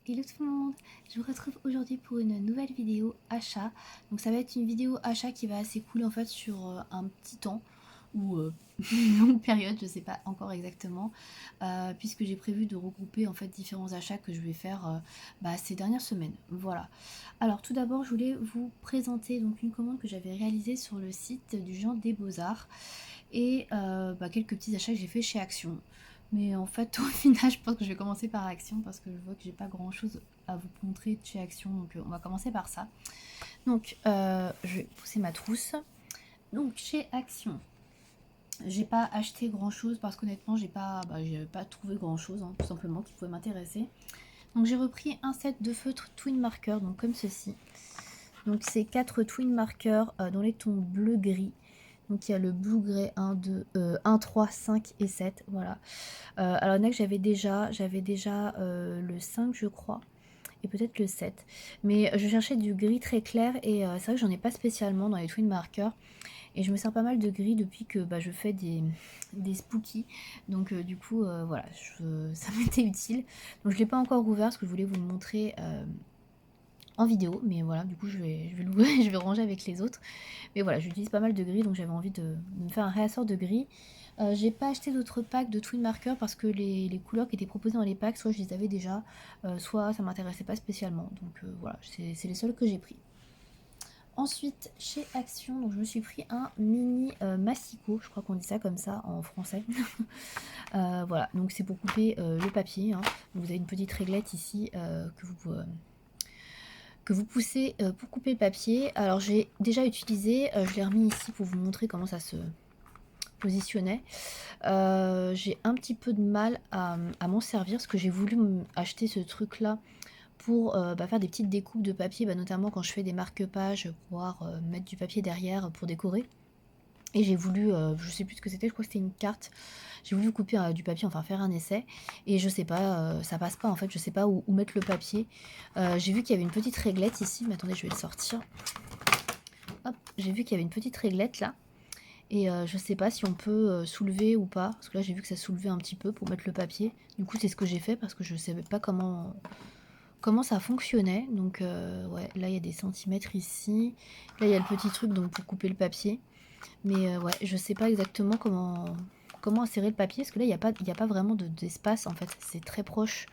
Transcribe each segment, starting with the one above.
Hello tout le monde, je vous retrouve aujourd'hui pour une nouvelle vidéo achat. Donc ça va être une vidéo achat qui va s'écouler en fait sur un petit temps ou une longue période, je sais pas encore exactement, puisque j'ai prévu de regrouper en fait différents achats que je vais faire ces dernières semaines. Voilà. Alors tout d'abord je voulais vous présenter donc une commande que j'avais réalisée sur le site du Géant des Beaux-Arts et quelques petits achats que j'ai fait chez Action. Mais en fait, au final, je pense que je vais commencer par Action parce que je vois que j'ai pas grand chose à vous montrer de chez Action. Donc, on va commencer par ça. Donc, je vais pousser ma trousse. Donc, chez Action, j'ai pas acheté grand chose parce qu'honnêtement, j'ai pas trouvé grand chose, hein, tout simplement, qui pouvait m'intéresser. Donc, j'ai repris un set de feutres Twin Marker, donc comme ceci. Donc, c'est 4 Twin Markers dans les tons bleu-gris. Donc il y a le Blue Grey 1, 3, 5 et 7, voilà. Alors il y en a que j'avais déjà le 5 je crois, et peut-être le 7. Mais je cherchais du gris très clair et c'est vrai que j'en ai pas spécialement dans les Twin Markers. Et je me sers pas mal de gris depuis que je fais des spookies. Donc du coup voilà, ça m'était utile. Donc je l'ai pas encore ouvert parce que je voulais vous le montrer en vidéo. Mais voilà, du coup je vais l'ouvrir, je vais ranger avec les autres. Mais voilà, j'utilise pas mal de gris, donc j'avais envie de me faire un réassort de gris. J'ai pas acheté d'autres packs de Twin Marker parce que les couleurs qui étaient proposées dans les packs, soit je les avais déjà, soit ça m'intéressait pas spécialement. Donc voilà, c'est les seuls que j'ai pris. Ensuite, chez Action, donc je me suis pris un mini massicot, je crois qu'on dit ça comme ça en français. Voilà, donc c'est pour couper le papier, hein. Vous avez une petite réglette ici que vous poussez pour couper le papier. Alors j'ai déjà utilisé, je l'ai remis ici pour vous montrer comment ça se positionnait. J'ai un petit peu de mal à m'en servir parce que j'ai voulu acheter ce truc là pour faire des petites découpes de papier, notamment quand je fais des marque-pages pour pouvoir mettre du papier derrière pour décorer. Et j'ai voulu, je sais plus ce que c'était, je crois que c'était une carte. J'ai voulu couper du papier, enfin faire un essai. Et je sais pas, ça passe pas en fait, je sais pas où mettre le papier. J'ai vu qu'il y avait une petite réglette ici, mais attendez, je vais le sortir. Hop, j'ai vu qu'il y avait une petite réglette là. Et je sais pas si on peut soulever ou pas. Parce que là j'ai vu que ça soulevait un petit peu pour mettre le papier. Du coup c'est ce que j'ai fait parce que je savais pas comment ça fonctionnait. Donc ouais, là il y a des centimètres ici. Là il y a le petit truc donc pour couper le papier. Mais ouais, je sais pas exactement comment insérer le papier. Parce que là il y a pas vraiment d'espace en fait. C'est très proche.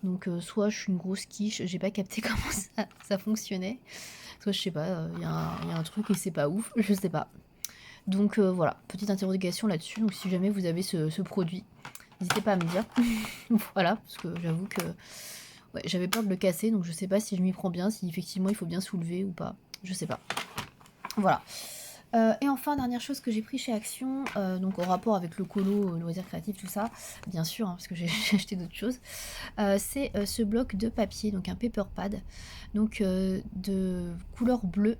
Donc soit je suis une grosse quiche, j'ai pas capté comment ça fonctionnait. Soit je sais pas, il y a un truc et c'est pas ouf, je sais pas. Donc voilà, petite interrogation là-dessus. Donc si jamais vous avez ce produit, n'hésitez pas à me dire. Voilà, parce que j'avoue que ouais, j'avais peur de le casser, donc je sais pas si je m'y prends bien, si effectivement il faut bien soulever ou pas. Je sais pas. Voilà. Et enfin, dernière chose que j'ai pris chez Action, donc en rapport avec le colo, loisirs créatifs, tout ça, bien sûr, hein, parce que j'ai acheté d'autres choses, c'est ce bloc de papier, donc un paper pad, donc de couleur bleue.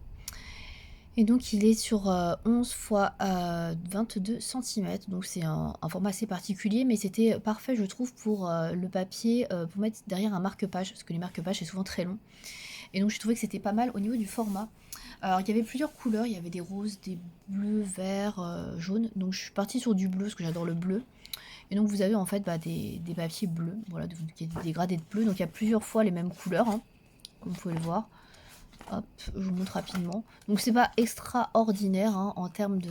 Et donc il est sur 11 x 22 cm, donc c'est un format assez particulier, mais c'était parfait je trouve pour le papier, pour mettre derrière un marque-page, parce que les marque-pages c'est souvent très long. Et donc je trouvais que c'était pas mal au niveau du format. Alors il y avait plusieurs couleurs, il y avait des roses, des bleus, verts, jaunes, donc je suis partie sur du bleu, parce que j'adore le bleu. Et donc vous avez en fait des papiers bleus, voilà, il y a des dégradés de bleu, donc il y a plusieurs fois les mêmes couleurs, hein, comme vous pouvez le voir. Hop, je vous montre rapidement. Donc c'est pas extraordinaire hein, en termes de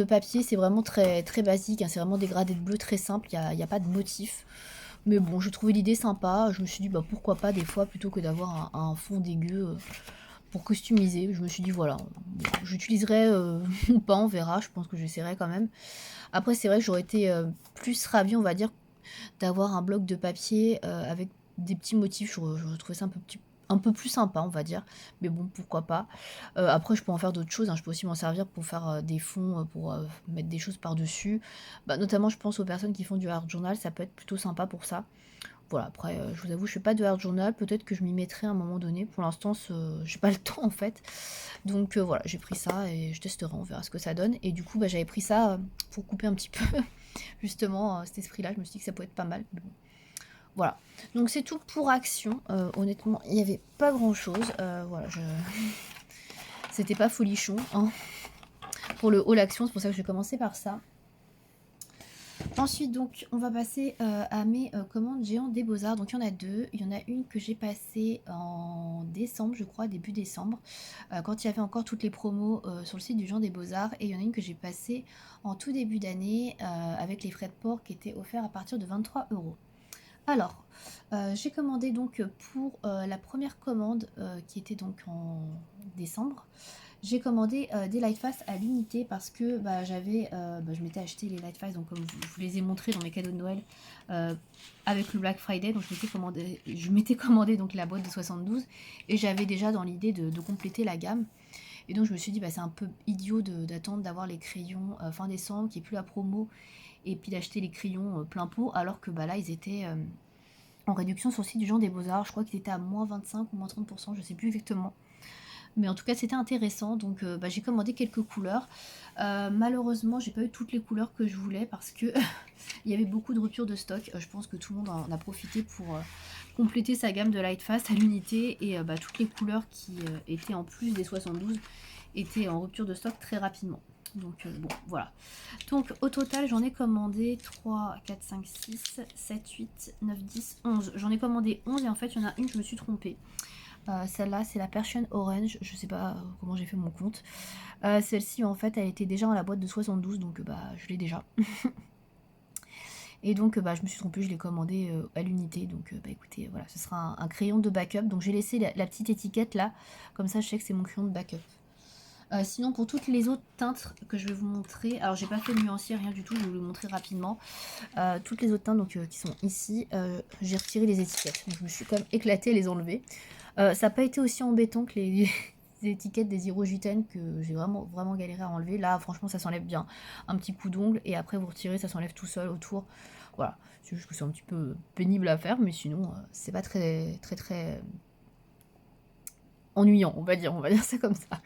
papier, c'est vraiment très, très basique, hein, c'est vraiment des gradés de bleu très simples, il n'y a pas de motif. Mais bon, je trouvais l'idée sympa, je me suis dit pourquoi pas des fois plutôt que d'avoir un fond dégueu pour customiser. Je me suis dit voilà, j'utiliserai ou pas, on verra, je pense que j'essaierai quand même. Après c'est vrai que j'aurais été plus ravie on va dire d'avoir un bloc de papier avec des petits motifs, je trouvais ça un peu plus sympa, on va dire. Mais bon, pourquoi pas. Après, je peux en faire d'autres choses, hein. Je peux aussi m'en servir pour faire des fonds, pour mettre des choses par-dessus. Notamment, je pense aux personnes qui font du art journal, ça peut être plutôt sympa pour ça. Voilà, après, je vous avoue, je fais pas de art journal, peut-être que je m'y mettrai à un moment donné. Pour l'instant, j'ai pas le temps en fait. Donc voilà, j'ai pris ça et je testerai, on verra ce que ça donne. Et du coup, j'avais pris ça pour couper un petit peu justement cet esprit-là. Je me suis dit que ça pouvait être pas mal. Mais bon. Voilà, donc c'est tout pour Action. Honnêtement, il n'y avait pas grand-chose. Voilà, c'était pas folichon hein, pour le haul Action, c'est pour ça que je vais commencer par ça. Ensuite, donc, on va passer à mes commandes géants des Beaux-Arts. Donc, il y en a deux. Il y en a une que j'ai passée en décembre, je crois, début décembre, quand il y avait encore toutes les promos sur le site du Géant des Beaux-Arts. Et il y en a une que j'ai passée en tout début d'année avec les frais de port qui étaient offerts à partir de 23 €. Alors, j'ai commandé donc pour la première commande qui était donc en décembre. J'ai commandé des Lightfast à l'unité parce que bah, je m'étais acheté les Lightfast, donc comme je vous les ai montrés dans mes cadeaux de Noël euh, avec le Black Friday, donc je m'étais commandé donc la boîte de 72 et j'avais déjà dans l'idée de compléter la gamme. Et donc je me suis dit bah, c'est un peu idiot d'attendre d'avoir les crayons fin décembre, qui est plus la promo, et puis d'acheter les crayons plein pot, alors que bah, là ils étaient en réduction sur le site du Géant des Beaux-Arts. Je crois qu'ils étaient à moins 25 ou moins 30%, je sais plus exactement. Mais en tout cas, c'était intéressant. Donc, bah, j'ai commandé quelques couleurs. Malheureusement, j'ai pas eu toutes les couleurs que je voulais parce que il y avait beaucoup de ruptures de stock. Je pense que tout le monde en a profité pour compléter sa gamme de Lightfast à l'unité. Et bah, toutes les couleurs qui étaient en plus des 72 étaient en rupture de stock très rapidement. Donc, bon, voilà. Donc, au total, j'en ai commandé 3, 4, 5, 6, 7, 8, 9, 10, 11. J'en ai commandé 11 et en fait, il y en a une, je me suis trompée. Celle-là, c'est la Persian Orange. Je sais pas comment j'ai fait mon compte. Celle-ci, en fait, elle était déjà dans la boîte de 72, donc bah, je l'ai déjà. Et donc, bah, je me suis trompée, je l'ai commandé à l'unité. Donc, bah, écoutez, voilà, ce sera un crayon de backup. Donc, j'ai laissé la petite étiquette là. Comme ça, je sais que c'est mon crayon de backup. Sinon, pour toutes les autres teintes que je vais vous montrer, alors j'ai pas fait de nuancier, rien du tout, je vais vous le montrer rapidement. Toutes les autres teintes donc, qui sont ici, j'ai retiré les étiquettes. Donc, je me suis quand même éclatée à les enlever. Ça n'a pas été aussi embêtant que les étiquettes des Hirojuten que j'ai vraiment galéré à enlever. Là, franchement, ça s'enlève bien. Un petit coup d'ongle et après vous retirez, ça s'enlève tout seul autour. Voilà, c'est juste que c'est un petit peu pénible à faire, mais sinon, c'est pas très ennuyant, on va dire ça comme ça.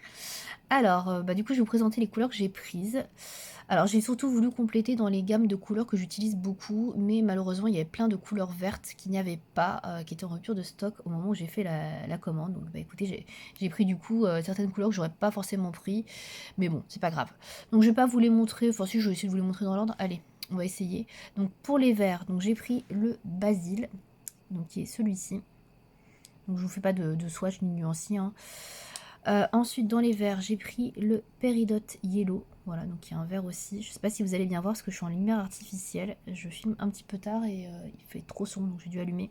Alors, bah, du coup, je vais vous présenter les couleurs que j'ai prises. Alors, j'ai surtout voulu compléter dans les gammes de couleurs que j'utilise beaucoup, mais malheureusement, il y avait plein de couleurs vertes qu'il n'y avait pas, qui étaient en rupture de stock au moment où j'ai fait la commande. Donc, bah, écoutez, j'ai pris du coup certaines couleurs que j'aurais pas forcément pris, mais bon, c'est pas grave. Donc, je vais pas vous les montrer, enfin, si, je vais essayer de vous les montrer dans l'ordre. Allez, on va essayer. Donc, pour les verts, donc j'ai pris le basil, donc qui est celui-ci. Donc, je vous fais pas de swatch ni de nuancier, hein. Ensuite, dans les verts, j'ai pris le Peridot Yellow. Voilà, donc il y a un vert aussi. Je sais pas si vous allez bien voir parce que je suis en lumière artificielle. Je filme un petit peu tard et il fait trop sombre, donc j'ai dû allumer.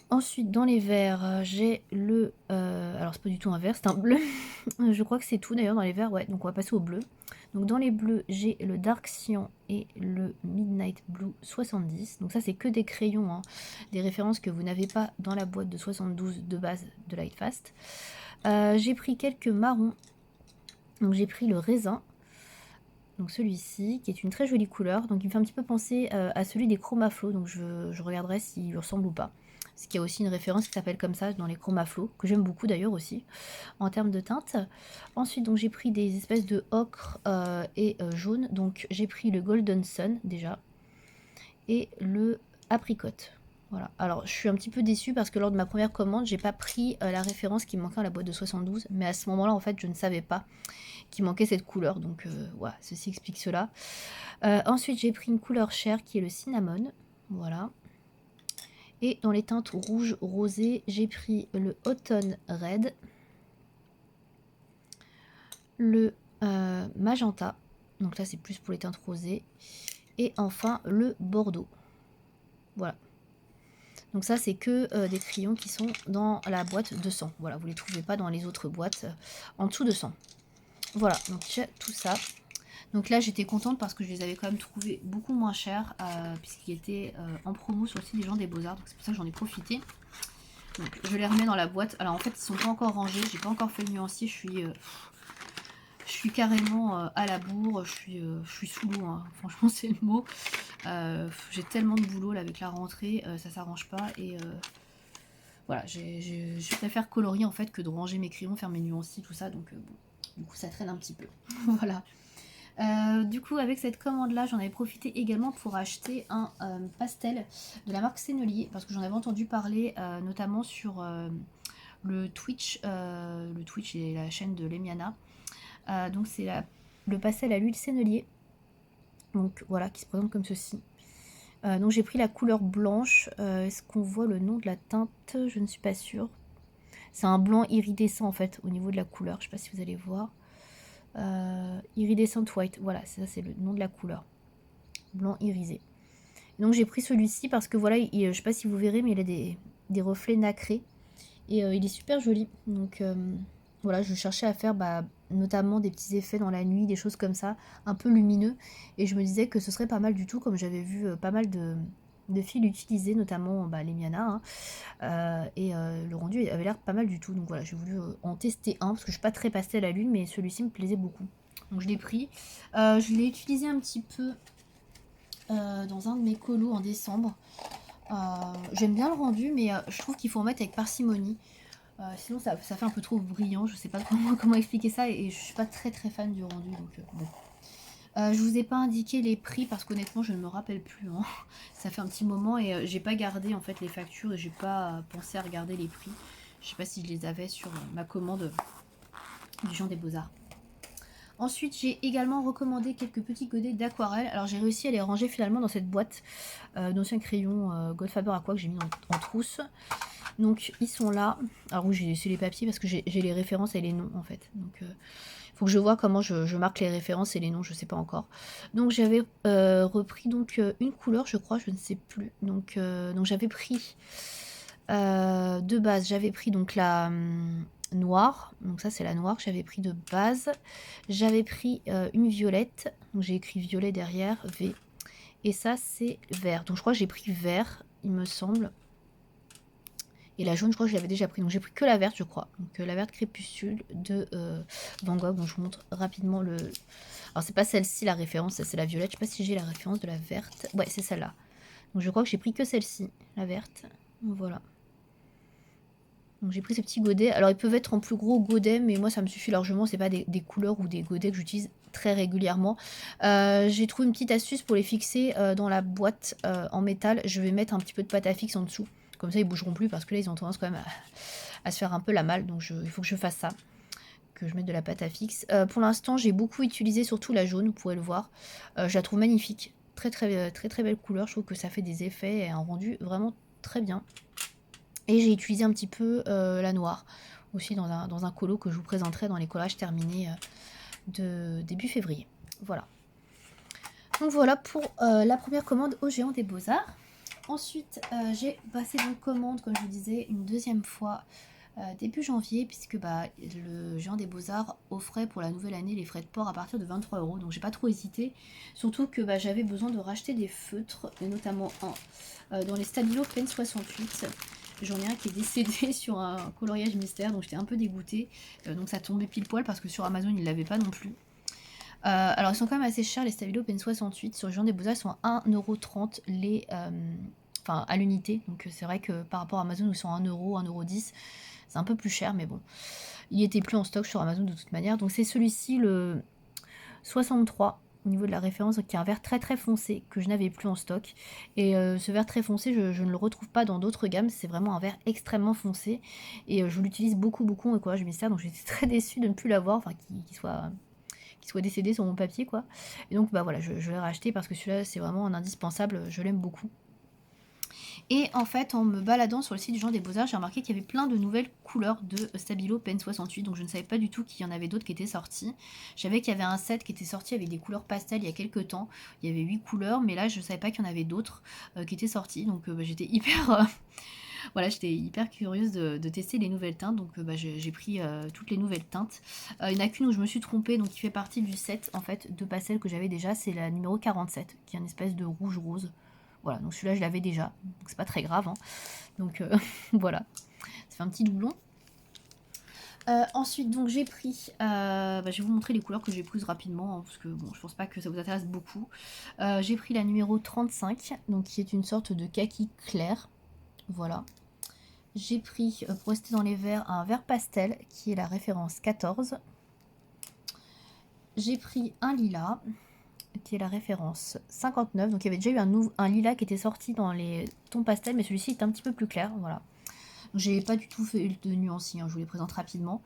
Ensuite, dans les verts, j'ai le... alors, c'est pas du tout un vert, c'est un bleu. Je crois que c'est tout d'ailleurs dans les verts, ouais. Donc, on va passer au bleu. Donc, dans les bleus, j'ai le Dark Cyan et le Midnight Blue 70. Donc, ça, c'est que des crayons, hein, des références que vous n'avez pas dans la boîte de 72 de base de Lightfast. J'ai pris quelques marrons. Donc, j'ai pris le raisin. Donc, celui-ci, qui est une très jolie couleur. Donc, il me fait un petit peu penser à celui des Chromaflow. Donc, je regarderai s'il lui ressemble ou pas. Parce qu'il y a aussi une référence qui s'appelle comme ça dans les Chromaflow, que j'aime beaucoup d'ailleurs aussi, en termes de teinte. Ensuite, donc j'ai pris des espèces de ocre et jaune. Donc j'ai pris le Golden Sun déjà, et le Apricot. Voilà. Alors je suis un petit peu déçue parce que lors de ma première commande, j'ai pas pris la référence qui me manquait à la boîte de 72. Mais à ce moment-là, en fait, je ne savais pas qu'il manquait cette couleur. Donc voilà, ceci explique cela. Ensuite, j'ai pris une couleur chère qui est le cinnamon. Voilà. Et dans les teintes rouge rosé, j'ai pris le Autumn Red, le magenta, donc là c'est plus pour les teintes rosées, et enfin le bordeaux. Voilà. Donc ça c'est que des crayons qui sont dans la boîte de 100. Voilà, vous ne les trouvez pas dans les autres boîtes en dessous de 100. Voilà, donc j'ai tout ça. Donc là j'étais contente parce que je les avais quand même trouvés beaucoup moins chers, puisqu'ils étaient en promo sur le site des Gens des Beaux-Arts, donc c'est pour ça que j'en ai profité. Donc je les remets dans la boîte. Alors en fait ils sont pas encore rangés, j'ai pas encore fait le nuancier, je suis carrément à la bourre, je suis sous l'eau, hein. Franchement c'est le mot. J'ai tellement de boulot là avec la rentrée, ça s'arrange pas et voilà, je préfère colorier en fait que de ranger mes crayons, faire mes nuanciers, tout ça, donc bon, du coup ça traîne un petit peu. Voilà. Du coup avec cette commande là j'en avais profité également pour acheter un pastel de la marque Sennelier parce que j'en avais entendu parler notamment sur le Twitch et la chaîne de Lemiana. Donc c'est le pastel à l'huile Sennelier. Donc voilà, qui se présente comme ceci. Donc j'ai pris la couleur blanche. Est-ce qu'on voit le nom de la teinte? Je ne suis pas sûre. C'est un blanc iridescent en fait au niveau de la couleur. Je ne sais pas si vous allez voir. Iridescent white. Voilà, ça c'est le nom de la couleur. Blanc irisé. Donc j'ai pris celui-ci parce que voilà, je ne sais pas si vous verrez, mais il a des reflets nacrés. Et il est super joli. Donc voilà, je cherchais à faire notamment des petits effets dans la nuit, des choses comme ça, un peu lumineux. Et je me disais que ce serait pas mal du tout, comme j'avais vu pas mal de filles l'utiliser, notamment les Miana. Hein. Le rendu avait l'air pas mal du tout. Donc voilà, j'ai voulu en tester un, parce que je suis pas très pastel à l'huile, mais celui-ci me plaisait beaucoup. Donc je l'ai pris. Je l'ai utilisé un petit peu dans un de mes colos en décembre. J'aime bien le rendu, mais je trouve qu'il faut en mettre avec parcimonie. Sinon ça fait un peu trop brillant, je sais pas comment expliquer ça, et je suis pas très fan du rendu, donc bon. Je vous ai pas indiqué les prix parce qu'honnêtement je ne me rappelle plus, hein. Ça fait un petit moment et j'ai pas gardé en fait les factures et j'ai pas pensé à regarder les prix. Je sais pas si je les avais sur ma commande du Jean des Beaux-Arts. Ensuite, j'ai également recommandé quelques petits godets d'aquarelle. Alors j'ai réussi à les ranger finalement dans cette boîte d'anciens crayons Goldfaber Aqua que j'ai mis en trousse. Donc ils sont là. Alors oui, j'ai laissé les papiers parce que j'ai les références et les noms en fait. Donc il faut que je vois comment je marque les références et les noms, je sais pas encore. Donc j'avais repris donc une couleur, je crois, je ne sais plus. Donc j'avais pris de base, j'avais pris donc la noire. Donc ça c'est la noire que j'avais pris de base. J'avais pris une violette. Donc j'ai écrit violet derrière, V. Et ça c'est vert. Donc je crois que j'ai pris vert, il me semble. Et la jaune, je crois que je l'avais déjà pris. Donc j'ai pris que la verte, je crois. Donc la verte crépuscule de Van Gogh. Donc je vous montre rapidement le... Alors c'est pas celle-ci la référence, c'est la violette. Je sais pas si j'ai la référence de la verte. Ouais, c'est celle-là. Donc je crois que j'ai pris que celle-ci, la verte. Donc voilà. Donc j'ai pris ces petits godets. Alors ils peuvent être en plus gros godets, mais moi ça me suffit largement. C'est pas des couleurs ou des godets que j'utilise très régulièrement. J'ai trouvé une petite astuce pour les fixer dans la boîte en métal. Je vais mettre un petit peu de pâte à fixe en dessous. Comme ça ils bougeront plus parce que là ils ont tendance quand même à se faire un peu la malle. Donc il faut que je fasse ça. Que je mette de la pâte à fixe. Pour l'instant j'ai beaucoup utilisé surtout la jaune, vous pourrez le voir. Je la trouve magnifique. Très belle couleur. Je trouve que ça fait des effets et un rendu vraiment très bien. Et j'ai utilisé un petit peu la noire aussi dans un colo que je vous présenterai dans les collages terminés de début février. Voilà. Donc voilà pour la première commande au Géant des Beaux-Arts. Ensuite, j'ai passé donc commande, comme je vous disais, une deuxième fois début janvier, puisque le Géant des Beaux-Arts offrait pour la nouvelle année les frais de port à partir de 23 €. Donc j'ai pas trop hésité, surtout que j'avais besoin de racheter des feutres, et notamment un dans les Stabilo Pen 68. J'en ai un qui est décédé sur un coloriage mystère, donc j'étais un peu dégoûtée. Donc ça tombait pile poil parce que sur Amazon ils ne l'avaient pas non plus. Alors ils sont quand même assez chers les Stabilo Pen 68. Sur le Géant des Beaux-Arts ils sont à 1,30 € à l'unité. Donc c'est vrai que par rapport à Amazon où ils sont à 1 €, 1,10 €, c'est un peu plus cher, mais bon. Il était plus en stock sur Amazon de toute manière. Donc c'est celui-ci, le 63, au niveau de la référence, qui est un vert très foncé que je n'avais plus en stock. Et ce vert très foncé, je ne le retrouve pas dans d'autres gammes. C'est vraiment un vert extrêmement foncé. Et je l'utilise beaucoup en collage mystère. Donc j'étais très déçue de ne plus l'avoir, enfin qu'il soit décédé sur mon papier, quoi. Et donc voilà, je l'ai racheté parce que celui-là c'est vraiment un indispensable, je l'aime beaucoup. Et en fait, en me baladant sur le site du Géant des Beaux-Arts, j'ai remarqué qu'il y avait plein de nouvelles couleurs de Stabilo Pen 68, donc je ne savais pas du tout qu'il y en avait d'autres qui étaient sortis. Je savais qu'il y avait un set qui était sorti avec des couleurs pastel il y a quelques temps, il y avait 8 couleurs, mais là je ne savais pas qu'il y en avait d'autres qui étaient sortis, donc j'étais hyper... Voilà, j'étais hyper curieuse de tester les nouvelles teintes, donc j'ai pris toutes les nouvelles teintes. Il n'y en a qu'une où je me suis trompée, donc qui fait partie du set en fait de pastel que j'avais déjà, c'est la numéro 47, qui est une espèce de rouge rose. Voilà, donc celui-là je l'avais déjà, donc c'est pas très grave, hein. Donc voilà, ça fait un petit doublon. Ensuite, donc j'ai pris, je vais vous montrer les couleurs que j'ai prises rapidement, hein, parce que bon, je pense pas que ça vous intéresse beaucoup. J'ai pris la numéro 35, donc qui est une sorte de kaki clair, voilà. J'ai pris, pour rester dans les verts, un vert pastel, qui est la référence 14. J'ai pris un lilas, qui est la référence 59. Donc il y avait déjà eu un lilas qui était sorti dans les tons pastel, mais celui-ci est un petit peu plus clair, voilà. J'ai pas du tout fait de nuances, hein, je vous les présente rapidement.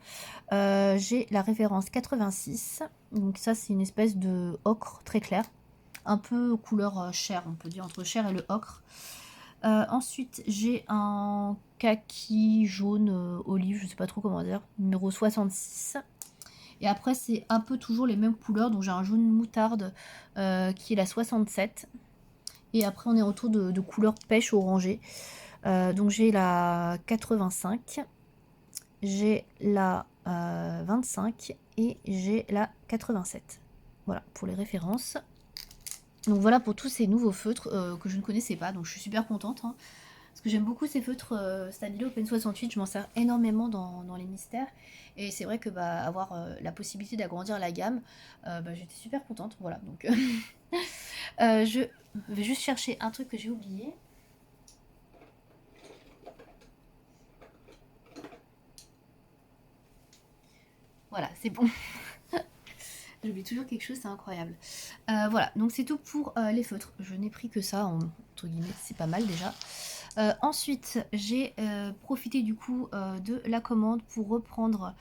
J'ai la référence 86, donc ça c'est une espèce de ocre très clair. un peu couleur chair, on peut dire, entre chair et le ocre. Ensuite, j'ai un kaki jaune olive, je sais pas trop comment dire, numéro 66. Et après, c'est un peu toujours les mêmes couleurs. Donc, j'ai un jaune moutarde qui est la 67. Et après, on est autour de couleur pêche orangée. Donc, j'ai la 85. J'ai la 25. Et j'ai la 87. Voilà, pour les références. Donc, voilà pour tous ces nouveaux feutres que je ne connaissais pas. Donc, je suis super contente. Hein. Parce que j'aime beaucoup ces feutres Stanley Open 68, je m'en sers énormément dans les mystères. Et c'est vrai que bah, avoir la possibilité d'agrandir la gamme, bah, j'étais super contente. Voilà, donc je vais juste chercher un truc que j'ai oublié. Voilà, c'est bon. J'oublie toujours quelque chose, c'est incroyable. Voilà, donc c'est tout pour les feutres. Je n'ai pris que ça, entre guillemets, c'est pas mal déjà. Ensuite, j'ai profité du coup de la commande pour reprendre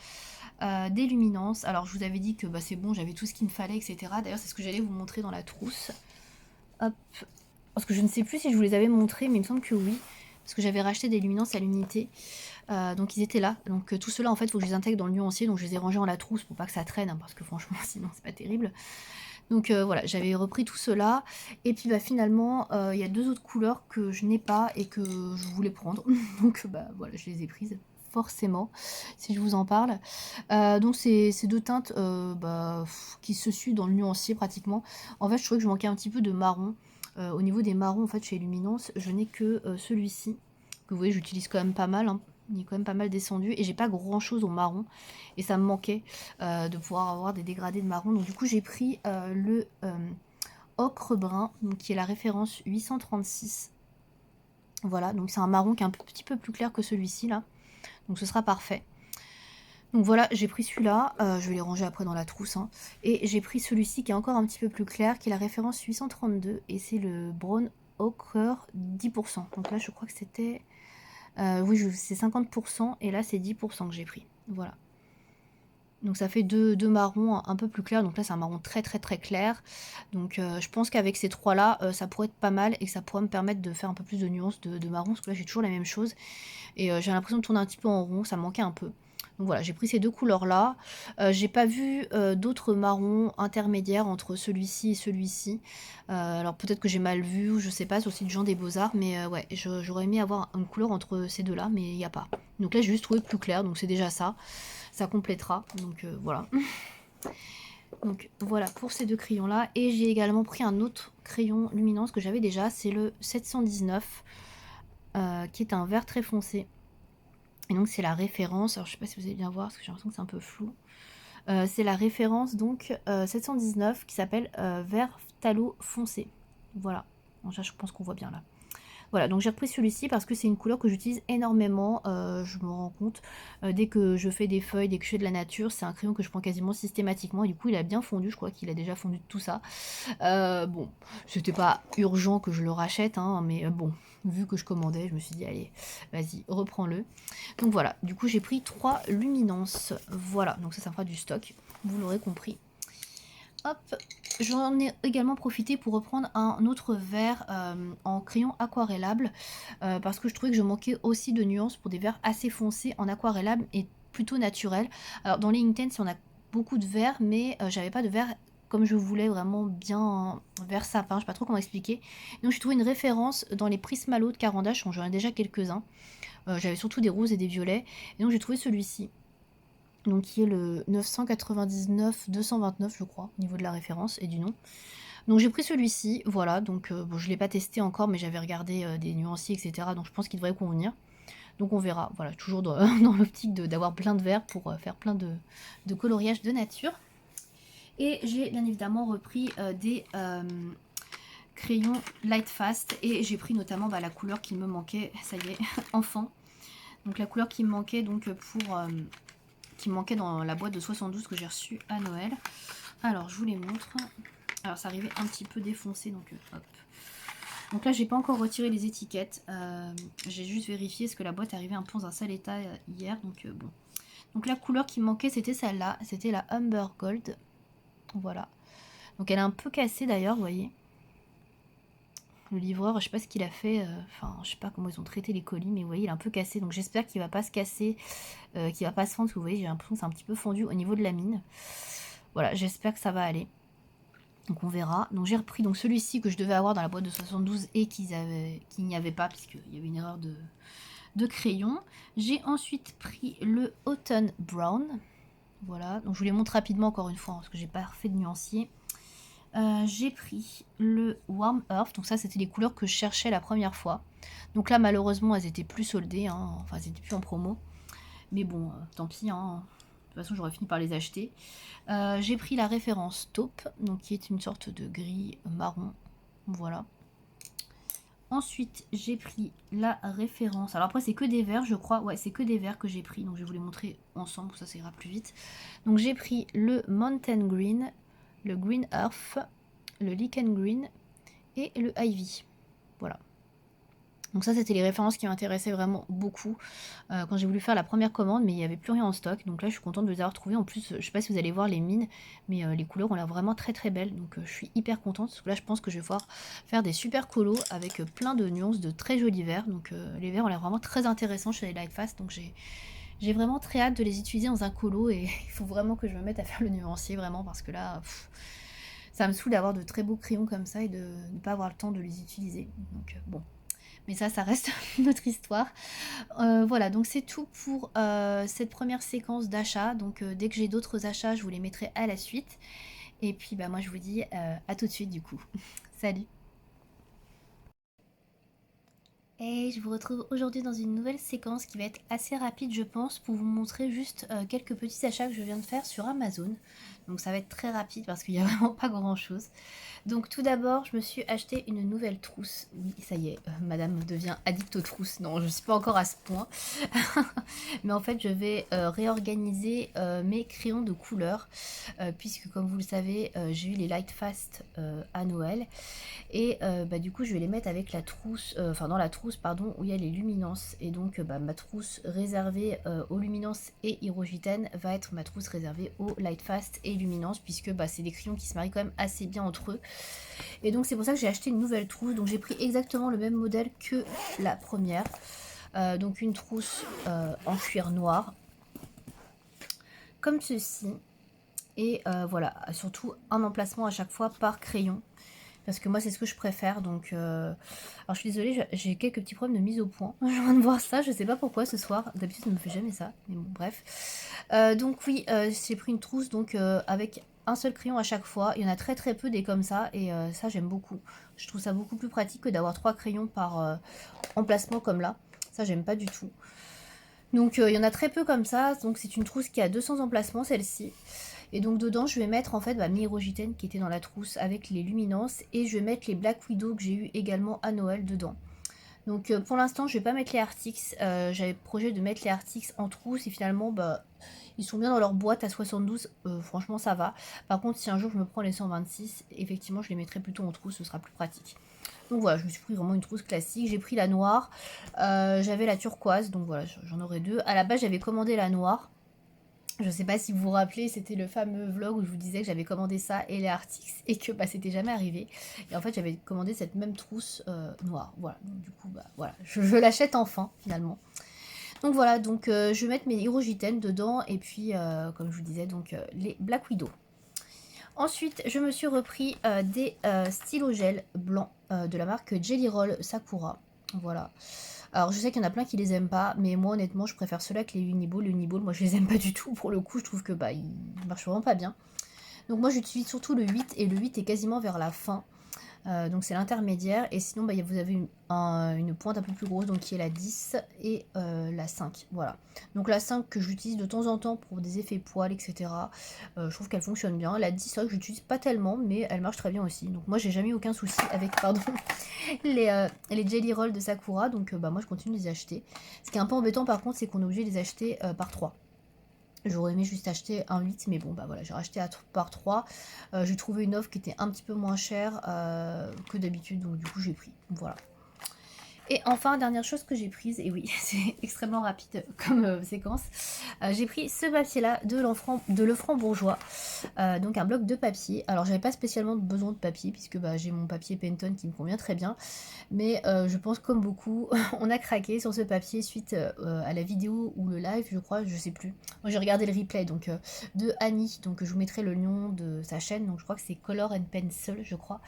des luminances. Alors, je vous avais dit que bah, c'est bon, j'avais tout ce qu'il me fallait, etc. D'ailleurs, c'est ce que j'allais vous montrer dans la trousse. Hop. Parce que je ne sais plus si je vous les avais montrés, mais il me semble que oui. Parce que j'avais racheté des luminances à l'unité. Donc, ils étaient là. Donc, tout cela, en fait, il faut que je les intègre dans le nuancier. Donc, je les ai rangés en la trousse pour pas que ça traîne. Hein, parce que franchement, sinon, c'est pas terrible. Donc voilà, j'avais repris tout cela. Et puis bah, finalement, il y a deux autres couleurs que je n'ai pas et que je voulais prendre. Donc bah voilà, je les ai prises forcément, si je vous en parle. Donc c'est deux teintes bah, qui se suivent dans le nuancier pratiquement. En fait, je trouvais que je manquais un petit peu de marron. Au niveau des marrons, en fait, chez Luminance, je n'ai que celui-ci. Que vous voyez, j'utilise quand même pas mal. Hein. Il est quand même pas mal descendu. Et j'ai pas grand chose au marron. Et ça me manquait de pouvoir avoir des dégradés de marron. Donc du coup, j'ai pris le ocre brun, donc, qui est la référence 836. Voilà, donc c'est un marron qui est un petit peu plus clair que celui-ci là. Donc ce sera parfait. Donc voilà, j'ai pris celui-là, je vais les ranger après dans la trousse. Hein. Et j'ai pris celui-ci qui est encore un petit peu plus clair, qui est la référence 832. Et c'est le Brown Ochre 10%. Donc là, je crois que c'était... oui, c'est 50%, et là, c'est 10% que j'ai pris. Voilà. Donc ça fait deux marrons un peu plus clairs. Donc là, c'est un marron très très très clair. Donc je pense qu'avec ces trois-là, ça pourrait être pas mal et que ça pourrait me permettre de faire un peu plus de nuances de marron. Parce que là, j'ai toujours la même chose. Et j'ai l'impression de tourner un petit peu en rond. Ça me manquait un peu. Donc voilà, j'ai pris ces deux couleurs-là. J'ai pas vu d'autres marrons intermédiaires entre celui-ci et celui-ci. Alors peut-être que j'ai mal vu, ou je sais pas, sur le site Jean des Beaux-Arts. Mais ouais, j'aurais aimé avoir une couleur entre ces deux-là, mais il n'y a pas. Donc là, j'ai juste trouvé plus clair, donc c'est déjà ça. Ça complétera, donc voilà. Donc voilà pour ces deux crayons là. Et j'ai également pris un autre crayon luminance que j'avais déjà, c'est le 719 qui est un vert très foncé. Et donc c'est la référence, alors je sais pas si vous allez bien voir parce que j'ai l'impression que c'est un peu flou. C'est la référence donc 719 qui s'appelle vert phthalo foncé. Voilà, bon, je pense qu'on voit bien là. Voilà, donc j'ai repris celui-ci parce que c'est une couleur que j'utilise énormément, je me rends compte. Dès que je fais des feuilles, dès que je fais de la nature, c'est un crayon que je prends quasiment systématiquement. Et du coup, il a bien fondu, je crois qu'il a déjà fondu de tout ça. Bon, c'était pas urgent que je le rachète, hein, mais bon, vu que je commandais, je me suis dit, allez, vas-y, reprends-le. Donc voilà, du coup, j'ai pris 3 luminances. Voilà, donc ça fera du stock, vous l'aurez compris. Hop, j'en ai également profité pour reprendre un autre vert en crayon aquarellable parce que je trouvais que je manquais aussi de nuances pour des verts assez foncés en aquarellable et plutôt naturel. Alors dans les Intense, on a beaucoup de verts, mais j'avais pas de vert comme je voulais, vraiment bien vert sapin, je sais pas trop comment expliquer. Donc j'ai trouvé une référence dans les Prismalo de Carandache, j'en ai déjà quelques-uns. J'avais surtout des roses et des violets, et donc j'ai trouvé celui-ci. Donc qui est le 999-229 je crois, au niveau de la référence et du nom. Donc j'ai pris celui-ci, voilà, donc bon, je ne l'ai pas testé encore, mais j'avais regardé des nuanciers, etc. Donc je pense qu'il devrait convenir. Donc on verra, voilà, toujours dans, dans l'optique d'avoir plein de verres pour faire plein de coloriage de nature. Et j'ai bien évidemment repris des crayons Light Fast, et j'ai pris notamment bah, la couleur qui me manquait, ça y est, enfant. Donc la couleur qui me manquait donc pour... qui me manquait dans la boîte de 72 que j'ai reçue à Noël. Alors, je vous les montre. Alors, ça arrivait un petit peu défoncé, donc hop. Donc là, j'ai pas encore retiré les étiquettes. J'ai juste vérifié parce que la boîte arrivait un peu dans un sale état hier, donc bon. Donc la couleur qui me manquait, c'était celle-là. C'était la Humber Gold. Voilà. Donc elle est un peu cassée d'ailleurs, vous voyez. Le livreur, je sais pas ce qu'il a fait, enfin je sais pas comment ils ont traité les colis, mais vous voyez il est un peu cassé, donc j'espère qu'il va pas se casser, qu'il va pas se fendre, parce que vous voyez j'ai l'impression que c'est un petit peu fondu au niveau de la mine. Voilà, j'espère que ça va aller. Donc on verra. Donc j'ai repris donc celui-ci que je devais avoir dans la boîte de 72 et qu'il n'y avait pas, puisqu'il y avait une erreur de crayon. J'ai ensuite pris le Autumn Brown. Voilà, donc je vous les montre rapidement encore une fois, hein, parce que j'ai pas fait de nuancier. J'ai pris le Warm Earth, donc ça c'était les couleurs que je cherchais la première fois. Donc là malheureusement elles étaient plus soldées, hein, enfin elles étaient plus en promo. Mais bon, tant pis, hein. De toute façon j'aurais fini par les acheter. J'ai pris la référence taupe, donc qui est une sorte de gris marron, voilà. Ensuite j'ai pris la référence, alors après c'est que des verts je crois, ouais c'est que des verts que j'ai pris, donc je vais vous les montrer ensemble, ça ira plus vite. Donc j'ai pris le Mountain Green, le Green Earth, le Lichen Green et le Ivy. Voilà. Donc ça c'était les références qui m'intéressaient vraiment beaucoup quand j'ai voulu faire la première commande, mais il n'y avait plus rien en stock. Donc là je suis contente de les avoir trouvés. En plus je sais pas si vous allez voir les mines, mais les couleurs ont l'air vraiment très très belles. Donc je suis hyper contente parce que là je pense que je vais pouvoir faire des super colos avec plein de nuances de très jolis verts. Donc les verts ont l'air vraiment très intéressants chez les Lightfast. Donc j'ai vraiment très hâte de les utiliser dans un colo et il faut vraiment que je me mette à faire le nuancier vraiment parce que là... ça me saoule d'avoir de très beaux crayons comme ça et de ne pas avoir le temps de les utiliser. Donc bon, mais ça reste une autre histoire. Voilà, donc c'est tout pour cette première séquence d'achat. Donc dès que j'ai d'autres achats, je vous les mettrai à la suite. Et puis bah moi je vous dis à tout de suite du coup. Salut. Et je vous retrouve aujourd'hui dans une nouvelle séquence qui va être assez rapide je pense pour vous montrer juste quelques petits achats que je viens de faire sur Amazon. Donc ça va être très rapide parce qu'il n'y a vraiment pas grand chose. Donc tout d'abord, je me suis acheté une nouvelle trousse. Oui, ça y est, madame devient addict aux trousses. Non, je ne suis pas encore à ce point. Mais en fait, je vais réorganiser mes crayons de couleur. Puisque comme vous le savez, j'ai eu les Lightfast à Noël. Et bah, du coup, je vais les mettre avec la trousse, enfin dans la trousse, pardon, où il y a les luminances. Et donc, bah, ma trousse réservée aux luminances et hydrogène va être ma trousse réservée aux Lightfast et luminances, puisque bah, c'est des crayons qui se marient quand même assez bien entre eux. Et donc, c'est pour ça que j'ai acheté une nouvelle trousse. Donc, j'ai pris exactement le même modèle que la première. Donc, une trousse en cuir noir, comme ceci. Et voilà, surtout un emplacement à chaque fois par crayon. Parce que moi c'est ce que je préfère, donc alors je suis désolée, j'ai quelques petits problèmes de mise au point. Je viens de voir ça, je sais pas pourquoi ce soir, d'habitude ça ne me fait jamais ça, mais bon bref. Donc oui, j'ai pris une trousse donc avec un seul crayon à chaque fois, il y en a très très peu des comme ça, et ça j'aime beaucoup. Je trouve ça beaucoup plus pratique que d'avoir 3 crayons par emplacement comme là, ça j'aime pas du tout. Donc il y en a très peu comme ça, donc c'est une trousse qui a 200 emplacements celle-ci. Et donc dedans je vais mettre en fait mes hydrogènes qui étaient dans la trousse avec les luminances, et je vais mettre les Black Widow que j'ai eu également à Noël dedans. Donc pour l'instant je vais pas mettre les Arctics, j'avais projet de mettre les Arctics en trousse et finalement bah ils sont bien dans leur boîte à 72, franchement ça va. Par contre si un jour je me prends les 126, effectivement je les mettrai plutôt en trousse, ce sera plus pratique. Donc voilà, je me suis pris vraiment une trousse classique. J'ai pris la noire, j'avais la turquoise, donc voilà, j'en aurai deux. À la base, j'avais commandé la noire. Je sais pas si vous vous rappelez, c'était le fameux vlog où je vous disais que j'avais commandé ça et les Arctics et que bah, c'était jamais arrivé. Et en fait, j'avais commandé cette même trousse noire. Voilà, donc du coup, bah voilà, je l'achète enfin finalement. Donc voilà, donc je vais mettre mes hydrogènes dedans et puis, comme je vous disais, donc les Black Widow. Ensuite, je me suis repris des stylos gel blancs de la marque Jelly Roll Sakura. Voilà. Alors je sais qu'il y en a plein qui les aiment pas, mais moi honnêtement je préfère ceux-là que les Uniball. Les Uniball, moi je les aime pas du tout. Pour le coup, je trouve que bah ils marchent vraiment pas bien. Donc moi j'utilise surtout le 8 et le 8 est quasiment vers la fin. Donc c'est l'intermédiaire, et sinon bah, vous avez une pointe un peu plus grosse, donc qui est la 10 et la 5, voilà. Donc la 5 que j'utilise de temps en temps pour des effets poils, etc. Je trouve qu'elle fonctionne bien. La 10, c'est vrai que j'utilise pas tellement, mais elle marche très bien aussi. Donc moi j'ai jamais eu aucun souci avec, pardon, les Jelly Rolls de Sakura, donc bah, moi je continue de les acheter. Ce qui est un peu embêtant par contre, c'est qu'on est obligé de les acheter par 3. J'aurais aimé juste acheter un 8, mais bon, bah voilà, j'ai racheté par 3. J'ai trouvé une offre qui était un petit peu moins chère que d'habitude, donc du coup j'ai pris. Voilà. Et enfin, dernière chose que j'ai prise, et oui, c'est extrêmement rapide comme séquence, j'ai pris ce papier-là de Lefranc Bourgeois, donc un bloc de papier. Alors, j'avais pas spécialement besoin de papier, puisque bah, j'ai mon papier Penton qui me convient très bien, mais je pense comme beaucoup, on a craqué sur ce papier suite à la vidéo ou le live, je crois, je sais plus. Moi, j'ai regardé le replay donc de Annie, donc je vous mettrai le nom de sa chaîne, donc je crois que c'est Color and Pencil, je crois.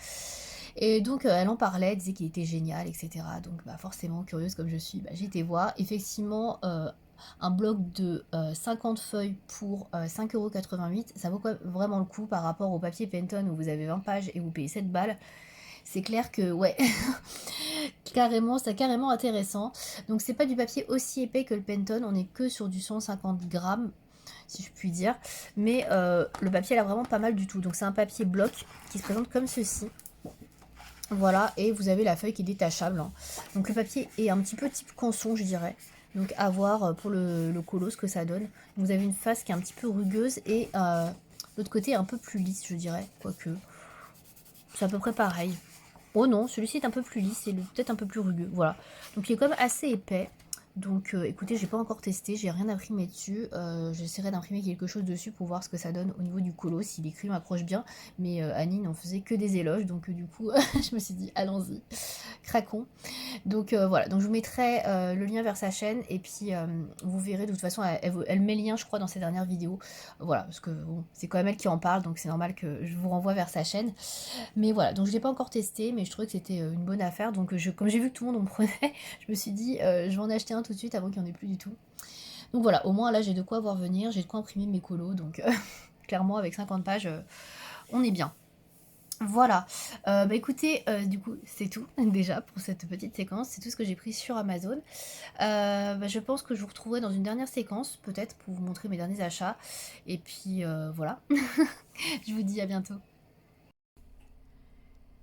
Et donc elle en parlait, elle disait qu'il était génial, etc. Donc bah, forcément, curieuse comme je suis, bah, j'ai été voir. Effectivement, un bloc de 50 feuilles pour 5,88 €, ça vaut vraiment le coup par rapport au papier Penton où vous avez 20 pages et vous payez 7 balles. C'est clair que, ouais, carrément, c'est carrément intéressant. Donc c'est pas du papier aussi épais que le Penton, on est que sur du 150 grammes, si je puis dire. Mais le papier, elle a vraiment pas mal du tout. Donc c'est un papier bloc qui se présente comme ceci. Voilà, et vous avez la feuille qui est détachable, hein. Donc le papier est un petit peu type canson, je dirais. Donc à voir pour le colo ce que ça donne. Vous avez une face qui est un petit peu rugueuse et l'autre côté est un peu plus lisse, je dirais. Quoique, c'est à peu près pareil. Oh non, celui-ci est un peu plus lisse et peut-être un peu plus rugueux. Voilà. Donc il est quand même assez épais. Donc écoutez, j'ai pas encore testé, j'ai rien imprimé dessus. J'essaierai d'imprimer quelque chose dessus pour voir ce que ça donne au niveau du colo, si les crayons accrochent bien. Mais Annie n'en faisait que des éloges, donc du coup, je me suis dit, allons-y, craquons. Donc voilà, donc je vous mettrai le lien vers sa chaîne et puis vous verrez de toute façon, elle met le lien je crois dans ses dernières vidéos. Voilà, parce que bon, c'est quand même elle qui en parle, donc c'est normal que je vous renvoie vers sa chaîne. Mais voilà, donc je ne l'ai pas encore testé, mais je trouvais que c'était une bonne affaire. Donc comme j'ai vu que tout le monde en prenait, je me suis dit je vais en acheter un tout de suite avant qu'il n'y en ait plus du tout. Donc voilà, au moins là j'ai de quoi voir venir, j'ai de quoi imprimer mes colos, donc clairement avec 50 pages, on est bien. Voilà, bah écoutez, du coup c'est tout déjà pour cette petite séquence, c'est tout ce que j'ai pris sur Amazon. Bah, je pense que je vous retrouverai dans une dernière séquence, peut-être pour vous montrer mes derniers achats. Et puis voilà, je vous dis à bientôt.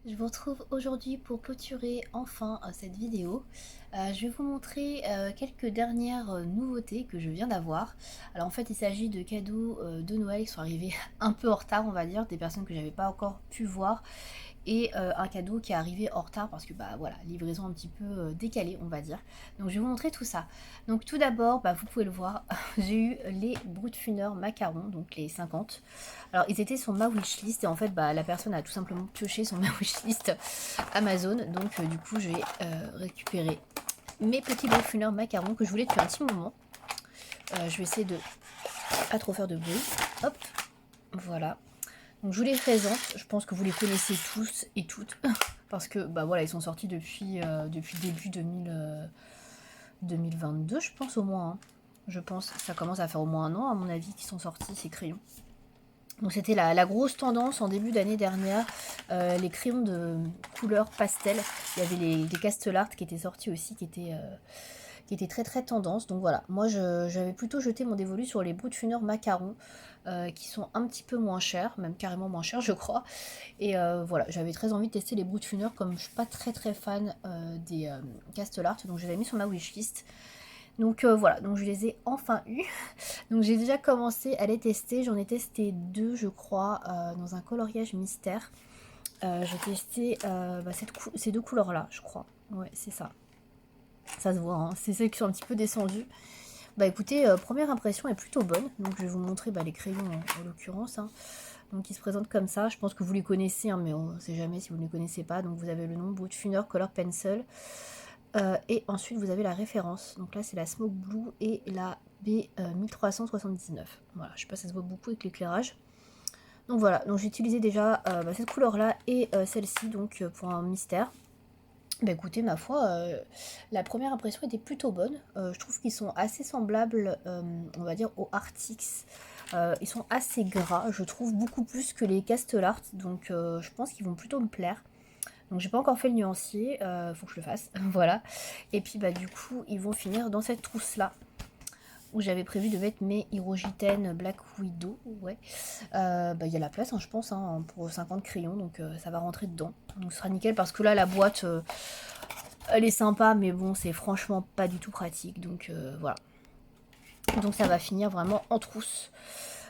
Je vous retrouve aujourd'hui pour clôturer enfin cette vidéo. Je vais vous montrer quelques dernières nouveautés que je viens d'avoir. Alors en fait il s'agit de cadeaux de Noël qui sont arrivés un peu en retard on va dire, des personnes que j'avais pas encore pu voir. Et un cadeau qui est arrivé en retard parce que bah voilà, livraison un petit peu décalée on va dire. Donc je vais vous montrer tout ça. Donc tout d'abord, bah, vous pouvez le voir, j'ai eu les Brutfuner macarons, donc les 50. Alors ils étaient sur ma wishlist et en fait bah, la personne a tout simplement pioché sur ma wishlist Amazon. Donc du coup je vais récupérer mes petits Brutfuner macarons que je voulais depuis un petit moment. Je vais essayer de pas trop faire de bruit. Hop, voilà. Donc je vous les présente, je pense que vous les connaissez tous et toutes, parce que bah voilà, ils sont sortis depuis début 2022, je pense au moins, hein. Je pense que ça commence à faire au moins un an à mon avis qu'ils sont sortis ces crayons. Donc c'était la grosse tendance en début d'année dernière, les crayons de couleur pastel. Il y avait les Castellart qui étaient sortis aussi, qui étaient très très tendance. Donc voilà, moi j'avais plutôt jeté mon dévolu sur les Brutfuner macarons, qui sont un petit peu moins chers, même carrément moins chers je crois. Et voilà, j'avais très envie de tester les Brutfuner comme je suis pas très très fan des Castellart, donc je les ai mis sur ma wishlist. Donc voilà, donc je les ai enfin eu. Donc j'ai déjà commencé à les tester, j'en ai testé deux je crois, dans un coloriage mystère. J'ai testé bah, ces deux couleurs là je crois, ouais c'est ça. Ça se voit, hein. C'est celles qui sont un petit peu descendues. Bah écoutez, première impression est plutôt bonne. Donc je vais vous montrer bah, les crayons en l'occurrence, hein. Donc ils se présentent comme ça. Je pense que vous les connaissez, hein, mais on ne sait jamais si vous ne les connaissez pas. Donc vous avez le nom Brutfuner Color Pencil. Et ensuite vous avez la référence. Donc là c'est la Smoke Blue et la B1379. Voilà, je sais pas si ça se voit beaucoup avec l'éclairage. Donc voilà, donc j'ai utilisé déjà bah, cette couleur là et celle-ci donc pour un mystère. Bah écoutez, ma foi, la première impression était plutôt bonne. Je trouve qu'ils sont assez semblables, on va dire, aux Artix. Ils sont assez gras, je trouve, beaucoup plus que les Castellart. Donc je pense qu'ils vont plutôt me plaire. Donc j'ai pas encore fait le nuancier, faut que je le fasse, voilà. Et puis bah du coup, ils vont finir dans cette trousse-là, où j'avais prévu de mettre mes Hirogiten Black Widow, ouais. Bah il y a la place, hein, je pense, hein, pour 50 crayons, donc ça va rentrer dedans. Donc ce sera nickel, parce que là, la boîte, elle est sympa, mais bon, c'est franchement pas du tout pratique, donc voilà. Donc ça va finir vraiment en trousse.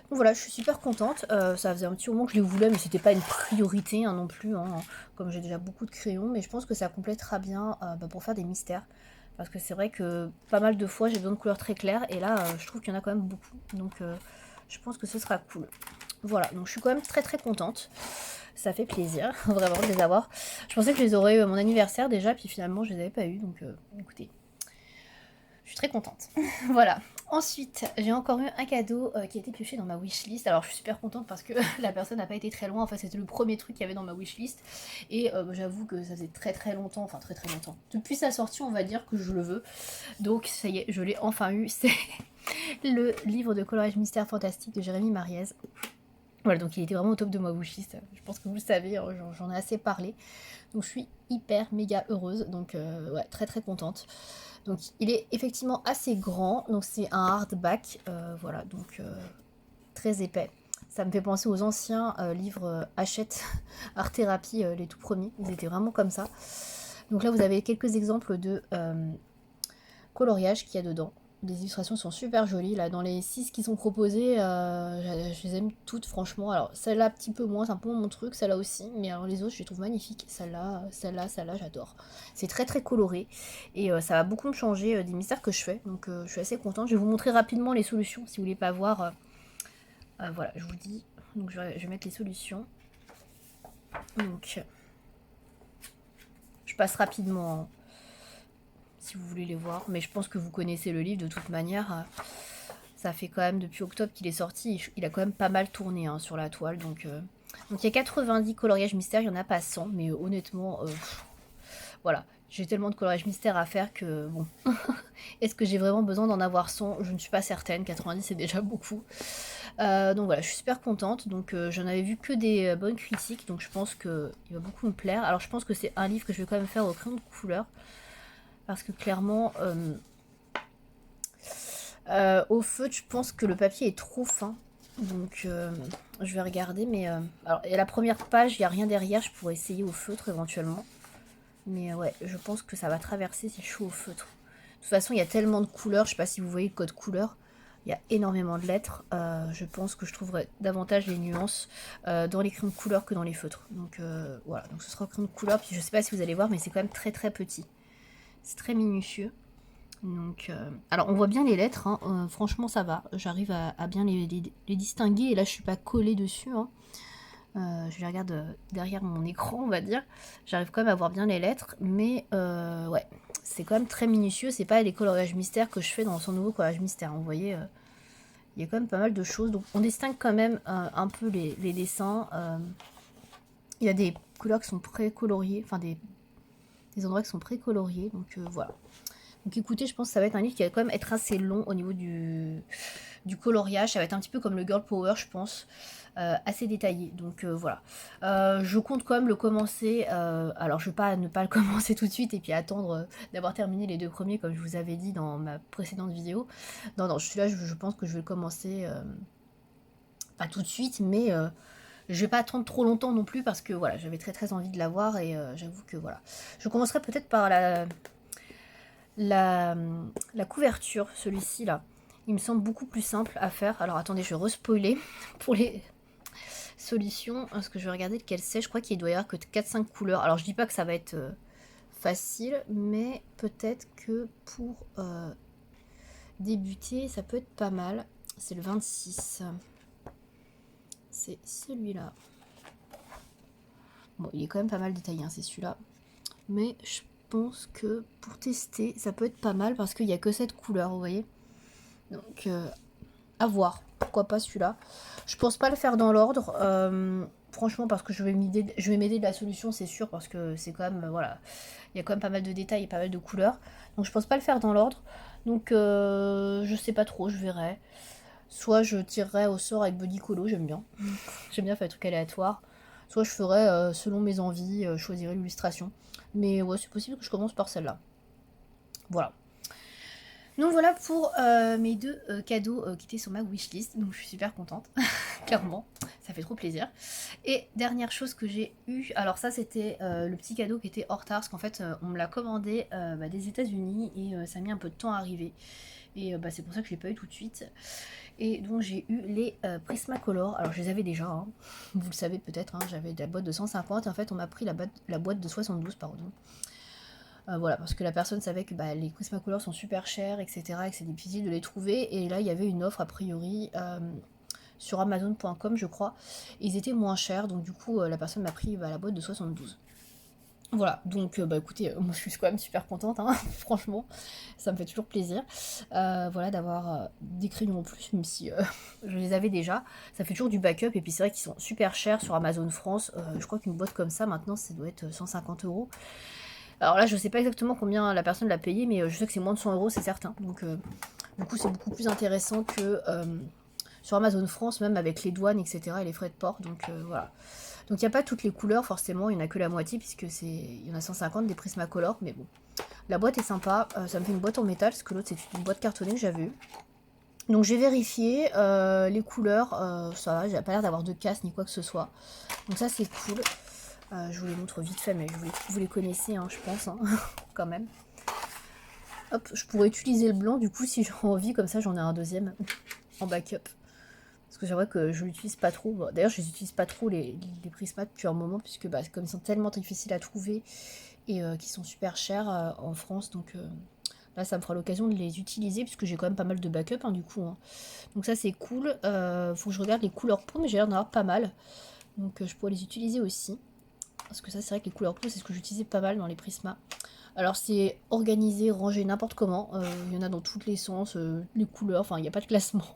Donc voilà, je suis super contente. Ça faisait un petit moment que je les voulais, mais c'était pas une priorité hein, non plus, hein, comme j'ai déjà beaucoup de crayons. Mais je pense que ça complétera bien pour faire des mystères. Parce que c'est vrai que pas mal de fois j'ai besoin de couleurs très claires. Et là, je trouve qu'il y en a quand même beaucoup. Donc je pense que ce sera cool. Voilà, donc je suis quand même très très contente. Ça fait plaisir, vraiment, de les avoir. Je pensais que je les aurais eu à mon anniversaire déjà, puis finalement je les avais pas eu. Donc écoutez, je suis très contente. Voilà. Ensuite, j'ai encore eu un cadeau qui a été pioché dans ma wishlist. Alors je suis super contente parce que la personne n'a pas été très loin. Enfin, c'était le premier truc qu'il y avait dans ma wishlist. Et j'avoue que ça faisait très très longtemps, enfin très très longtemps. Depuis sa sortie, on va dire que je le veux. Donc ça y est, je l'ai enfin eu. C'est le livre de coloriage mystère fantastique de Jérémy Mariez. Voilà, donc il était vraiment au top de ma wishlist. Je pense que vous le savez, j'en ai assez parlé. Donc je suis hyper méga heureuse. Donc ouais, très très contente. Donc il est effectivement assez grand, donc c'est un hardback, voilà, donc très épais. Ça me fait penser aux anciens livres Hachette, Art Thérapie, les tout premiers, ils étaient vraiment comme ça. Donc là vous avez quelques exemples de coloriage qu'il y a dedans. Les illustrations sont super jolies. Là, dans les 6 qui sont proposées, je les aime toutes, franchement. Alors, celle-là, un petit peu moins, c'est un peu mon truc, celle-là aussi. Mais alors, les autres, je les trouve magnifiques. Celle-là, celle-là, j'adore. C'est très, très coloré. Et ça va beaucoup me changer des mystères que je fais. Donc, je suis assez contente. Je vais vous montrer rapidement les solutions, si vous voulez pas voir. Voilà, je vous dis. Donc, je vais mettre les solutions. Donc, je passe rapidement si vous voulez les voir. Mais je pense que vous connaissez le livre de toute manière. Ça fait quand même depuis octobre qu'il est sorti. Il a quand même pas mal tourné hein, sur la toile. Donc il y a 90 coloriages mystères, il n'y en a pas 100. Mais honnêtement, voilà. J'ai tellement de coloriage mystère à faire que bon. Est-ce que j'ai vraiment besoin d'en avoir 100? Je ne suis pas certaine. 90 c'est déjà beaucoup. Donc voilà, je suis super contente. Donc j'en avais vu que des bonnes critiques. Donc je pense qu'il va beaucoup me plaire. Alors je pense que c'est un livre que je vais quand même faire au crayon de couleur. Parce que clairement, au feutre, je pense que le papier est trop fin. Donc, je vais regarder. Mais alors, et la première page, il n'y a rien derrière. Je pourrais essayer au feutre éventuellement. Mais ouais, je pense que ça va traverser si je suis au feutre. De toute façon, il y a tellement de couleurs. Je sais pas si vous voyez le code couleur. Il y a énormément de lettres. Je pense que je trouverai davantage les nuances dans les crayons de couleur que dans les feutres. Donc voilà, donc ce sera au crayon de couleur. Puis je sais pas si vous allez voir, mais c'est quand même très très petit. C'est très minutieux. Donc, alors on voit bien les lettres, hein, franchement ça va, j'arrive à bien les distinguer et là je suis pas collée dessus. Hein. Je les regarde derrière mon écran on va dire, j'arrive quand même à voir bien les lettres, mais ouais, c'est quand même très minutieux, c'est pas les coloriages mystères que je fais dans son nouveau coloriage mystère, hein. Vous voyez, il y a quand même pas mal de choses, donc on distingue quand même un peu les dessins. Il y a des couleurs qui sont pré-coloriées, enfin des endroits qui sont pré-coloriés, donc voilà. Donc écoutez, je pense que ça va être un livre qui va quand même être assez long au niveau du coloriage. Ça va être un petit peu comme le Girl Power, je pense. Assez détaillé. Donc voilà. Je compte quand même le commencer. Alors je vais pas ne pas le commencer tout de suite et puis attendre d'avoir terminé les 2 premiers comme je vous avais dit dans ma précédente vidéo. Non, non, celui-là, je pense que je vais le commencer pas tout de suite, mais je vais pas attendre trop longtemps non plus parce que voilà, j'avais très très envie de l'avoir et j'avoue que voilà. Je commencerai peut-être par la couverture, celui-ci là, il me semble beaucoup plus simple à faire. Alors attendez, je vais respoiler pour les solutions, parce que je vais regarder lequel c'est. Je crois qu'il doit y avoir que 4-5 couleurs. Alors je dis pas que ça va être facile, mais peut-être que pour débuter, ça peut être pas mal. C'est le 26. C'est celui-là. Bon, il est quand même pas mal détaillé, hein, c'est celui-là. Mais je pense que pour tester, ça peut être pas mal parce qu'il n'y a que cette couleur, vous voyez. Donc, à voir. Pourquoi pas celui-là. Je pense pas le faire dans l'ordre. Franchement, parce que je vais m'aider de la solution, c'est sûr, parce que c'est quand même, voilà, il y a quand même pas mal de détails et pas mal de couleurs. Donc, je pense pas le faire dans l'ordre. Donc, je sais pas trop, je verrai. Soit je tirerai au sort avec Body Colo, j'aime bien. J'aime bien faire des trucs aléatoires. Soit je ferai selon mes envies, je choisirai l'illustration. Mais ouais, c'est possible que je commence par celle-là. Voilà. Donc voilà pour mes 2 cadeaux qui étaient sur ma wishlist. Donc je suis super contente, clairement. ça fait trop plaisir. Et dernière chose que j'ai eu, alors ça c'était le petit cadeau qui était en retard, parce qu'en fait on me l'a commandé des États-Unis et ça a mis un peu de temps à arriver. Et c'est pour ça que je l'ai pas eu tout de suite. Et donc j'ai eu les Prismacolor. Alors je les avais déjà, hein. Vous le savez peut-être, hein, j'avais la boîte de 150 et en fait on m'a pris la boîte de 72, pardon. Voilà, parce que la personne savait que les Prismacolor sont super chers, etc. et que c'est difficile de les trouver. Et là il y avait une offre a priori sur Amazon.com je crois. Et ils étaient moins chers, donc du coup la personne m'a pris la boîte de 72. Voilà, donc écoutez, moi je suis quand même super contente, hein, franchement, ça me fait toujours plaisir, voilà, d'avoir des crayons en plus, même si je les avais déjà, ça fait toujours du backup, et puis c'est vrai qu'ils sont super chers sur Amazon France, je crois qu'une boîte comme ça, maintenant, ça doit être 150 €. Alors là, je sais pas exactement combien la personne l'a payé, mais je sais que c'est moins de 100 €, c'est certain, donc du coup, c'est beaucoup plus intéressant que sur Amazon France, même avec les douanes, etc., et les frais de port, donc voilà. Donc il n'y a pas toutes les couleurs forcément, il n'y en a que la moitié puisque il y en a 150 des Prismacolor, mais bon. La boîte est sympa, ça me fait une boîte en métal parce que l'autre c'est une boîte cartonnée que j'avais eue. Donc j'ai vérifié les couleurs, ça va, j'ai pas l'air d'avoir de casse ni quoi que ce soit. Donc ça c'est cool. Je vous les montre vite fait, mais vous les connaissez, hein, je pense, hein, quand même. Hop, je pourrais utiliser le blanc du coup si j'ai envie, comme ça j'en ai un deuxième en backup. Parce que c'est vrai que je l'utilise pas trop. Bon, d'ailleurs, je les utilise pas trop les Prisma depuis un moment, puisque comme ils sont tellement difficiles à trouver et qui sont super chers en France, donc là, ça me fera l'occasion de les utiliser, puisque j'ai quand même pas mal de backup, hein, du coup. Hein. Donc ça, c'est cool. Faut que je regarde les couleurs pro, mais j'ai l'air d'en avoir pas mal. Donc je pourrais les utiliser aussi. Parce que ça, c'est vrai que les couleurs pro, c'est ce que j'utilisais pas mal dans les Prisma. Alors c'est organisé, rangé n'importe comment, il y en a dans tous les sens, les couleurs, enfin il n'y a pas de classement.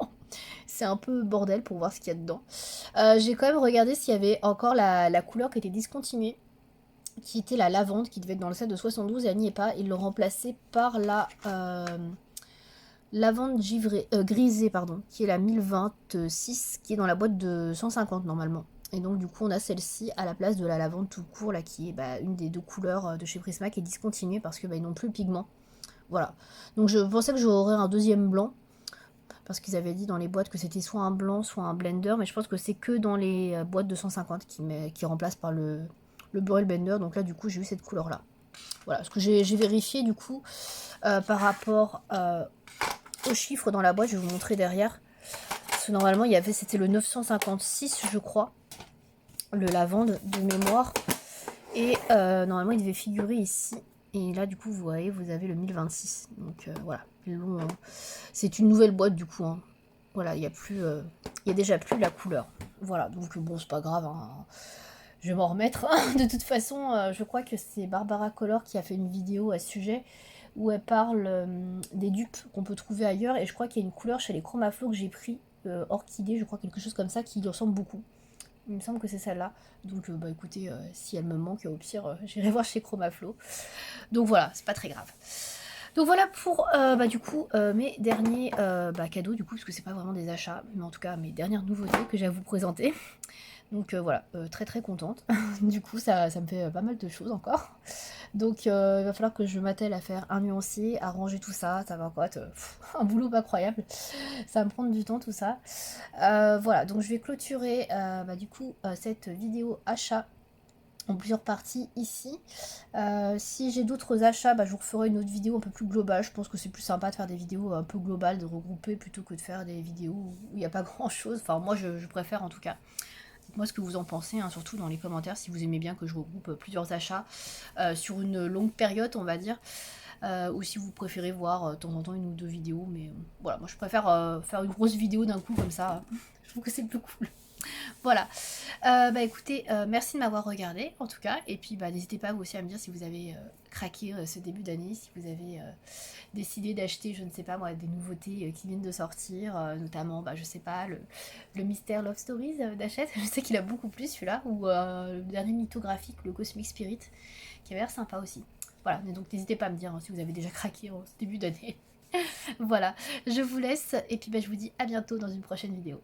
C'est un peu bordel pour voir ce qu'il y a dedans. J'ai quand même regardé s'il y avait encore la couleur qui était discontinuée, qui était la lavande, qui devait être dans le set de 72, et elle n'y est pas. Ils l'ont remplacée par la lavande grisée, pardon, qui est la 1026, qui est dans la boîte de 150 normalement. Et donc du coup on a celle-ci à la place de la lavande tout court, là, qui est une des deux couleurs de chez Prisma, qui est discontinuée parce que ils n'ont plus le pigment. Voilà. Donc je pensais que j'aurais un deuxième blanc, parce qu'ils avaient dit dans les boîtes que c'était soit un blanc, soit un blender, mais je pense que c'est que dans les boîtes de 150 qui remplacent par le Burrell Blender, donc là du coup j'ai eu cette couleur là. Voilà, parce que j'ai vérifié du coup par rapport aux chiffres dans la boîte, je vais vous montrer derrière, parce que normalement c'était le 956 je crois, le lavande de mémoire, et normalement il devait figurer ici. Et là, du coup, vous voyez, vous avez le 1026. Donc voilà, c'est une nouvelle boîte du coup. Hein. Voilà, il y a déjà plus la couleur. Voilà, donc bon, c'est pas grave. Hein. Je vais m'en remettre. De toute façon, je crois que c'est Barbara Color qui a fait une vidéo à ce sujet où elle parle des dupes qu'on peut trouver ailleurs. Et je crois qu'il y a une couleur chez les Chromaflow que j'ai pris, Orchidée, je crois, quelque chose comme ça, qui lui ressemble beaucoup. Il me semble que c'est celle-là. Donc écoutez, si elle me manque, au pire, j'irai voir chez Chromaflow. Donc voilà, c'est pas très grave. Donc voilà pour du coup mes derniers cadeaux, du coup, parce que c'est pas vraiment des achats, mais en tout cas mes dernières nouveautés que j'ai à vous présenter. Donc voilà, très très contente. Du coup ça me fait pas mal de choses encore. Donc il va falloir que je m'attelle à faire un nuancier, à ranger tout ça. Ça va encore être un boulot pas croyable. Ça va me prendre du temps tout ça. Voilà, donc je vais clôturer du coup cette vidéo achat en plusieurs parties ici. Si j'ai d'autres achats, je vous referai une autre vidéo un peu plus globale. Je pense que c'est plus sympa de faire des vidéos un peu globales, de regrouper, plutôt que de faire des vidéos où il n'y a pas grand chose. Enfin moi je préfère en tout cas. Dites-moi ce que vous en pensez, hein, surtout dans les commentaires, si vous aimez bien que je regroupe plusieurs achats sur une longue période, on va dire. Ou si vous préférez voir de temps en temps une ou deux vidéos. Mais voilà, moi je préfère faire une grosse vidéo d'un coup comme ça. Je trouve que c'est plus cool. Voilà, écoutez, merci de m'avoir regardé en tout cas, et puis n'hésitez pas vous aussi à me dire si vous avez craqué ce début d'année, si vous avez décidé d'acheter, je ne sais pas moi, des nouveautés qui viennent de sortir, notamment, je sais pas, le Mystère Love Stories d'Hachette, je sais qu'il a beaucoup plu celui-là, ou le dernier mythographique, le Cosmic Spirit, qui avait l'air sympa aussi. Voilà, donc n'hésitez pas à me dire si vous avez déjà craqué en ce début d'année. Voilà, je vous laisse, et puis je vous dis à bientôt dans une prochaine vidéo.